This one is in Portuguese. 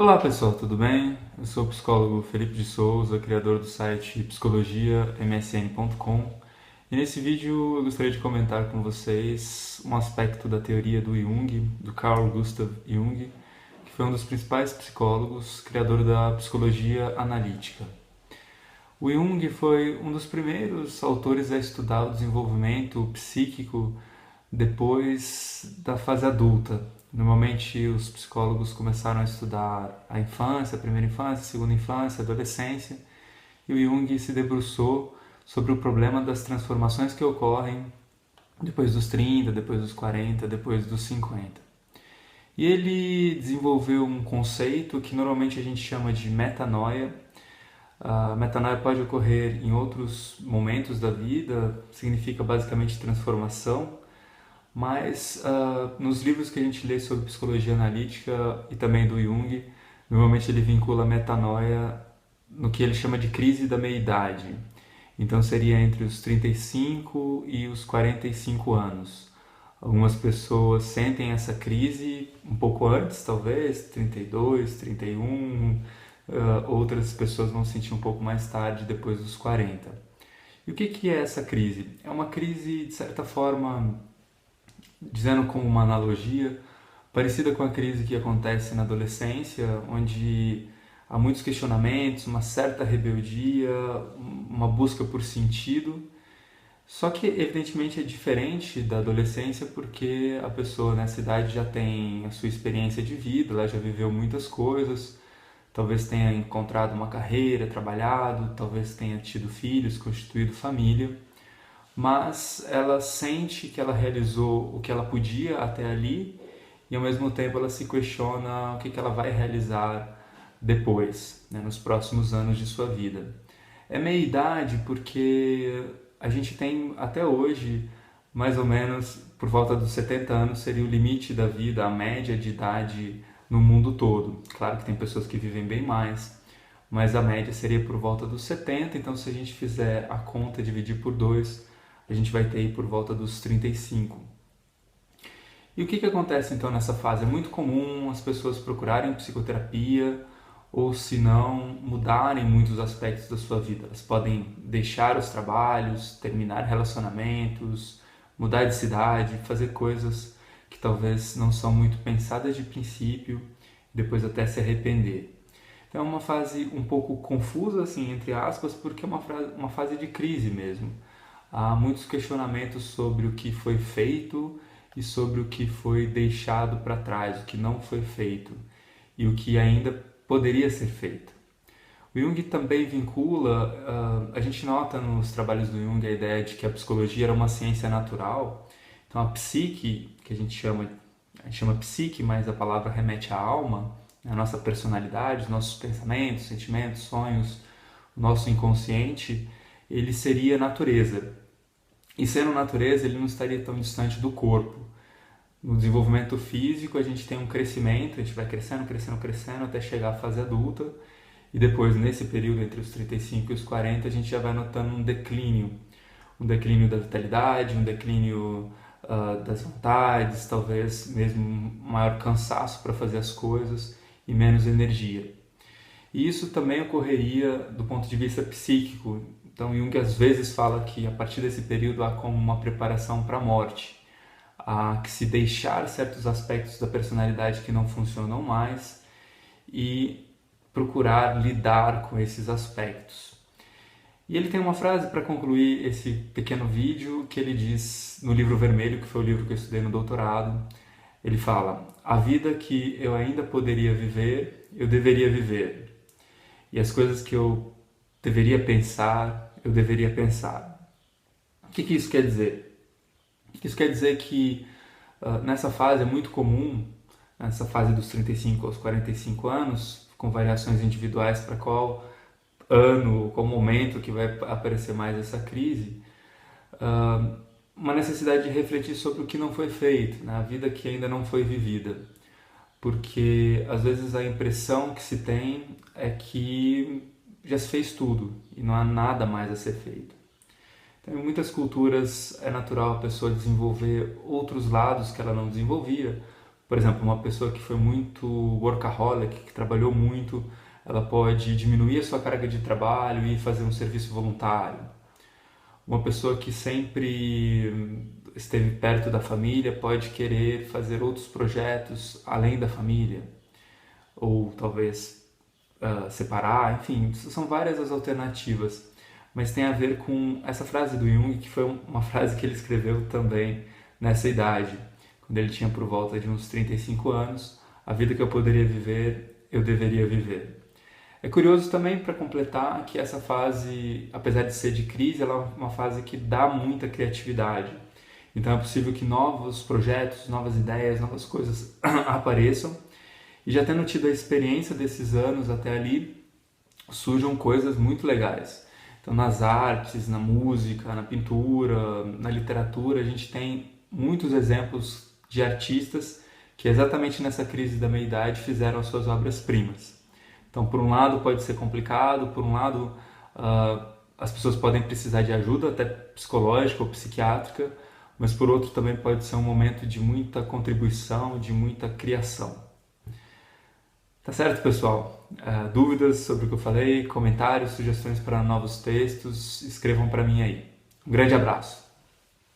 Olá pessoal, tudo bem? Eu sou o psicólogo Felipe de Souza, criador do site psicologiamsn.com, e nesse vídeo eu gostaria de comentar com vocês um aspecto da teoria do Jung, do Carl Gustav Jung, que foi um dos principais psicólogos, criador da psicologia analítica. O Jung foi um dos primeiros autores a estudar o desenvolvimento psíquico depois da fase adulta. Normalmente os psicólogos começaram a estudar a infância, a primeira infância, a segunda infância, a adolescência, e o Jung se debruçou sobre o problema das transformações que ocorrem depois dos 30, depois dos 40, depois dos 50. E ele desenvolveu um conceito que normalmente a gente chama de metanoia. A metanoia pode ocorrer em outros momentos da vida, significa basicamente transformação, mas nos livros que a gente lê sobre psicologia analítica e também do Jung, normalmente ele vincula a metanoia no que ele chama de crise da meia-idade. Então seria entre os 35 e os 45 anos. Algumas pessoas sentem essa crise um pouco antes, talvez, 32, 31, outras pessoas vão sentir um pouco mais tarde, depois dos 40. E o que é essa crise? É uma crise, de certa forma, dizendo como uma analogia, parecida com a crise que acontece na adolescência, onde há muitos questionamentos, uma certa rebeldia, uma busca por sentido. Só que, evidentemente, é diferente da adolescência porque a pessoa nessa idade já tem a sua experiência de vida, ela já viveu muitas coisas, talvez tenha encontrado uma carreira, trabalhado, talvez tenha tido filhos, constituído família, mas ela sente que ela realizou o que ela podia até ali e ao mesmo tempo ela se questiona o que ela vai realizar depois, né, nos próximos anos de sua vida. É meia-idade porque a gente tem até hoje, mais ou menos por volta dos 70 anos, seria o limite da vida, a média de idade no mundo todo. Claro que tem pessoas que vivem bem mais, mas a média seria por volta dos 70, então se a gente fizer a conta dividir por 2, a gente vai ter aí por volta dos 35. E o que acontece então nessa fase? É muito comum as pessoas procurarem psicoterapia ou, se não, mudarem muitos aspectos da sua vida. Elas podem deixar os trabalhos, terminar relacionamentos, mudar de cidade, fazer coisas que talvez não são muito pensadas de princípio, depois até se arrepender. Então é uma fase um pouco confusa, assim, entre aspas, porque é uma fase de crise mesmo. Há muitos questionamentos sobre o que foi feito e sobre o que foi deixado para trás, o que não foi feito e o que ainda poderia ser feito. O Jung também vincula, a gente nota nos trabalhos do Jung a ideia de que a psicologia era uma ciência natural, então a psique, que a gente chama psique, mas a palavra remete à alma, a nossa personalidade, os nossos pensamentos, sentimentos, sonhos, o nosso inconsciente, ele seria natureza. E sendo natureza, ele não estaria tão distante do corpo. No desenvolvimento físico, a gente tem um crescimento, a gente vai crescendo, crescendo, crescendo até chegar à fase adulta. E depois, nesse período entre os 35 e os 40, a gente já vai notando um declínio. Um declínio da vitalidade, um declínio das vontades, talvez mesmo um maior cansaço para fazer as coisas e menos energia. E isso também ocorreria do ponto de vista psíquico. Então Jung às vezes fala que a partir desse período há como uma preparação para a morte, há que se deixar certos aspectos da personalidade que não funcionam mais e procurar lidar com esses aspectos. E ele tem uma frase para concluir esse pequeno vídeo que ele diz no livro vermelho, que foi o livro que eu estudei no doutorado. Ele fala: a vida que eu ainda poderia viver, eu deveria viver. E as coisas que eu deveria pensar, eu deveria pensar. O que isso quer dizer? Isso quer dizer que nessa fase é muito comum, nessa fase dos 35 aos 45 anos, com variações individuais para qual ano, qual momento que vai aparecer mais essa crise, uma necessidade de refletir sobre o que não foi feito, né? A vida que ainda não foi vivida. Porque às vezes a impressão que se tem é que já se fez tudo e não há nada mais a ser feito. Então, em muitas culturas é natural a pessoa desenvolver outros lados que ela não desenvolvia, Por exemplo, uma pessoa que foi muito workaholic, que trabalhou muito, ela pode diminuir a sua carga de trabalho e fazer um serviço voluntário. Uma pessoa que sempre esteve perto da família pode querer fazer outros projetos além da família, ou talvez separar, enfim, são várias as alternativas, mas tem a ver com essa frase do Jung, que foi uma frase que ele escreveu também nessa idade, quando ele tinha por volta de uns 35 anos, a vida que eu poderia viver, eu deveria viver. É curioso também, para completar, que essa fase, apesar de ser de crise, ela é uma fase que dá muita criatividade. Então é possível que novos projetos, novas ideias, novas coisas apareçam. E já tendo tido a experiência desses anos até ali, surjam coisas muito legais. Então nas artes, na música, na pintura, na literatura, a gente tem muitos exemplos de artistas que exatamente nessa crise da meia-idade fizeram as suas obras-primas. Então, por um lado pode ser complicado, por um lado as pessoas podem precisar de ajuda, até psicológica ou psiquiátrica, mas por outro também pode ser um momento de muita contribuição, de muita criação. Tá certo, pessoal? Dúvidas sobre o que eu falei, comentários, sugestões para novos textos, escrevam para mim aí. Um grande abraço!